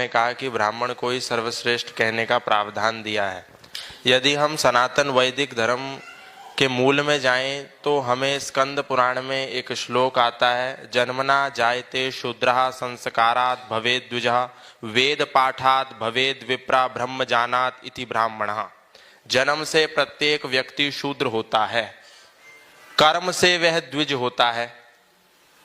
आपने कहा कि ब्राह्मण को ही सर्वश्रेष्ठ कहने का प्रावधान दिया है। यदि हम सनातन वैदिक धर्म के मूल में जाएं तो हमें स्कंद पुराण में एक श्लोक आता है, जन्मना जायते शूद्रः संस्कारात् भवेद द्विजः वेद पाठात् भवेद विप्रा ब्रह्म जानात् इति ब्राह्मणः। जन्म से प्रत्येक व्यक्ति शूद्र होता है, कर्म से वह द्विज होता है,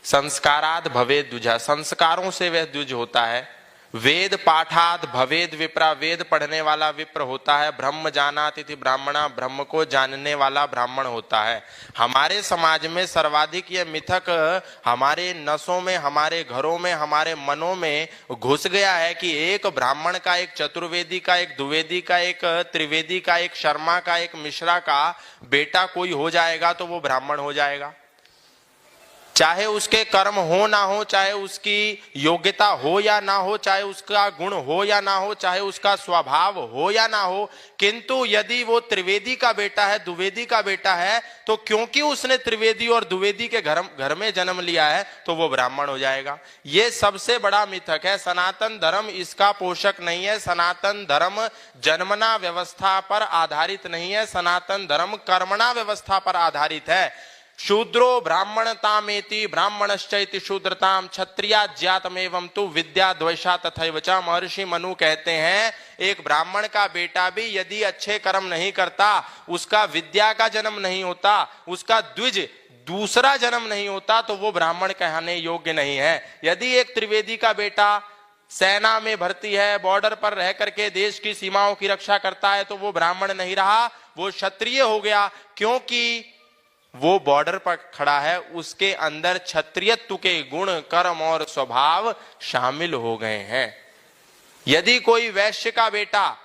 संस्कारात् भवेद द्विजः संस्कारों से वह द्विज होता है, वेद पाठात् भवेद विप्रा वेद पढ़ने वाला विप्र होता है, ब्रह्म जानात् इति ब्राह्मणः ब्रह्म को जानने वाला ब्राह्मण होता है। हमारे समाज में सर्वाधिक यह मिथक हमारे नसों में, हमारे घरों में, हमारे मनों में घुस गया है कि एक ब्राह्मण का, एक चतुर्वेदी का, एक द्विवेदी का, एक त्रिवेदी का, एक शर्मा का, एक मिश्रा का बेटा कोई हो जाएगा तो वो ब्राह्मण हो जाएगा। चाहे उसके कर्म हो ना हो, चाहे उसकी योग्यता हो या ना हो, चाहे उसका गुण हो या ना हो, चाहे उसका स्वभाव हो या ना हो, किंतु यदि वो त्रिवेदी का बेटा है, द्विवेदी का बेटा है, तो क्योंकि उसने त्रिवेदी और द्विवेदी के घर में जन्म लिया है तो वो ब्राह्मण हो जाएगा। ये सबसे बड़ा मिथक है। सनातन धर्म इसका पोषक नहीं है। सनातन धर्म जन्मना व्यवस्था पर आधारित नहीं है। सनातन धर्म कर्मणा व्यवस्था पर आधारित है। शूद्रो ब्राह्मणतामेति ब्राह्मणश्चैति शूद्रताम क्षत्रिया ज्ञातमेवं तु विद्या द्वैषा तथैव च। महर्षि मनु कहते हैं एक ब्राह्मण का बेटा भी यदि अच्छे कर्म नहीं करता, उसका विद्या का जन्म नहीं होता, उसका द्विज दूसरा जन्म नहीं होता, तो वो ब्राह्मण कहने योग्य नहीं है। यदि एक त्रिवेदी का बेटा सेना में भर्ती है, बॉर्डर पर रह करके देश की सीमाओं की रक्षा करता है, तो वो ब्राह्मण नहीं रहा, वो क्षत्रिय हो गया, क्योंकि वो बॉर्डर पर खड़ा है, उसके अंदर क्षत्रियत्व के गुण, कर्म और स्वभाव शामिल हो गए हैं। यदि कोई वैश्य का बेटा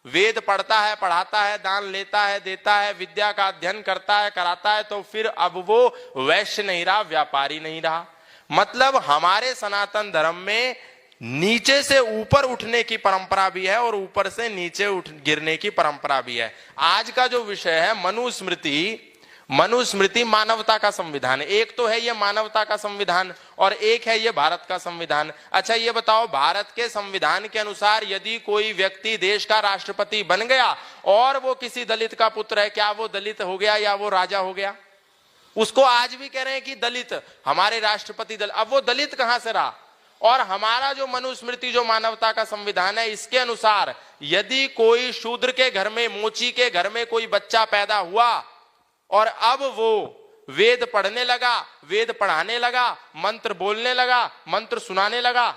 वेद पढ़ता है, पढ़ाता है, दान लेता है, देता है, विद्या का अध्ययन करता है, कराता है, तो फिर अब वो वैश्य नहीं रहा, व्यापारी नहीं रहा। मतलब हमारे सनातन धर्म में नीचे से ऊपर उठने की परंपरा भी है और ऊपर से नीचे गिरने की परंपरा भी है। आज का जो विषय है मनुस्मृति, मनुस्मृति मानवता का संविधान। एक तो है ये मानवता का संविधान और एक है ये भारत का संविधान। अच्छा ये बताओ, भारत के संविधान के अनुसार यदि कोई व्यक्ति देश का राष्ट्रपति बन गया और वो किसी दलित का पुत्र है, क्या वो दलित हो गया या वो राजा हो गया? उसको आज भी कह रहे हैं कि दलित, हमारे राष्ट्रपति दलित। अब वो दलित कहां से रहा? और हमारा जो मनुस्मृति, जो मानवता का संविधान है, इसके अनुसार यदि कोई शूद्र के घर में, मोची के घर में कोई बच्चा पैदा हुआ और अब वो वेद पढ़ने लगा, वेद पढ़ाने लगा, मंत्र बोलने लगा, मंत्र सुनाने लगा,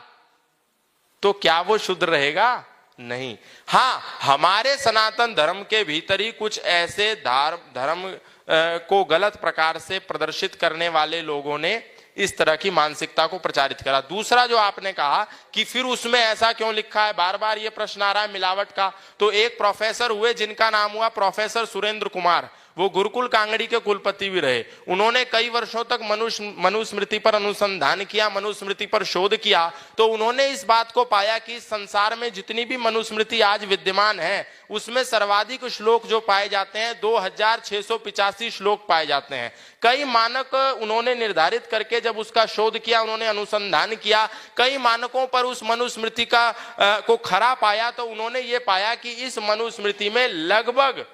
तो क्या वो शूद्र रहेगा? नहीं। हाँ, हमारे सनातन धर्म के भीतर ही कुछ ऐसे धर्म को गलत प्रकार से प्रदर्शित करने वाले लोगों ने इस तरह की मानसिकता को प्रचारित करा। दूसरा जो आपने कहा कि फिर उसमें ऐसा क्यों लिखा है, बार बार ये प्रश्न आ रहा है मिलावट का। तो एक प्रोफेसर हुए जिनका नाम हुआ प्रोफेसर सुरेंद्र कुमार, वो गुरुकुल कांगड़ी के कुलपति भी रहे। उन्होंने कई वर्षों तक मनुस्मृति पर अनुसंधान किया, मनुस्मृति पर शोध किया, तो उन्होंने इस बात को पाया कि संसार में जितनी भी मनुस्मृति आज विद्यमान है उसमें सर्वाधिक श्लोक जो पाए जाते हैं 2685 श्लोक पाए जाते हैं। कई मानक उन्होंने निर्धारित करके जब उसका शोध किया, उन्होंने अनुसंधान किया, कई मानकों पर उस मनुस्मृति को खरा पाया, तो उन्होंने ये पाया कि इस मनुस्मृति में लगभग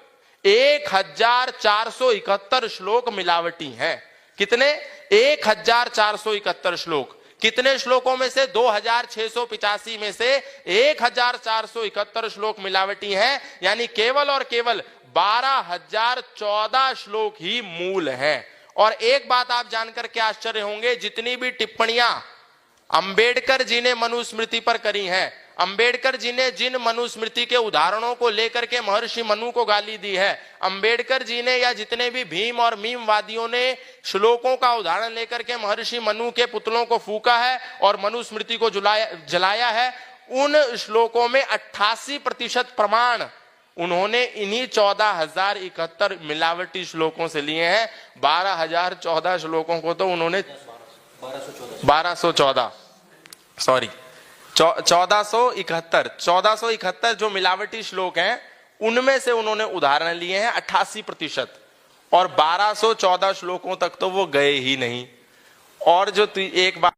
1471 श्लोक मिलावटी हैं। कितने? 1471 श्लोक। कितने श्लोकों में से? 2685 में से 1471 श्लोक मिलावटी हैं, यानी केवल और केवल 12014 श्लोक ही मूल हैं। और एक बात आप जानकर के आश्चर्य होंगे, जितनी भी टिप्पणियां अंबेडकर जी ने मनुस्मृति पर करी हैं, अंबेडकर जी ने जिन मनुस्मृति के उदाहरणों को लेकर के महर्षि मनु को गाली दी है, अंबेडकर जी ने या जितने भी भीम और मीमवादियों ने श्लोकों का उदाहरण लेकर के महर्षि मनु के पुतलों को फूका है और मनुस्मृति को जलाया है, उन श्लोकों में 88% प्रमाण उन्होंने इन्हीं 14,071 मिलावटी श्लोकों से लिए हैं। 12,014 श्लोकों को तो उन्होंने 1471 जो मिलावटी श्लोक हैं उनमें से उन्होंने उदाहरण लिए हैं 88%, और 1214 श्लोकों तक तो वो गए ही नहीं। और जो एक बात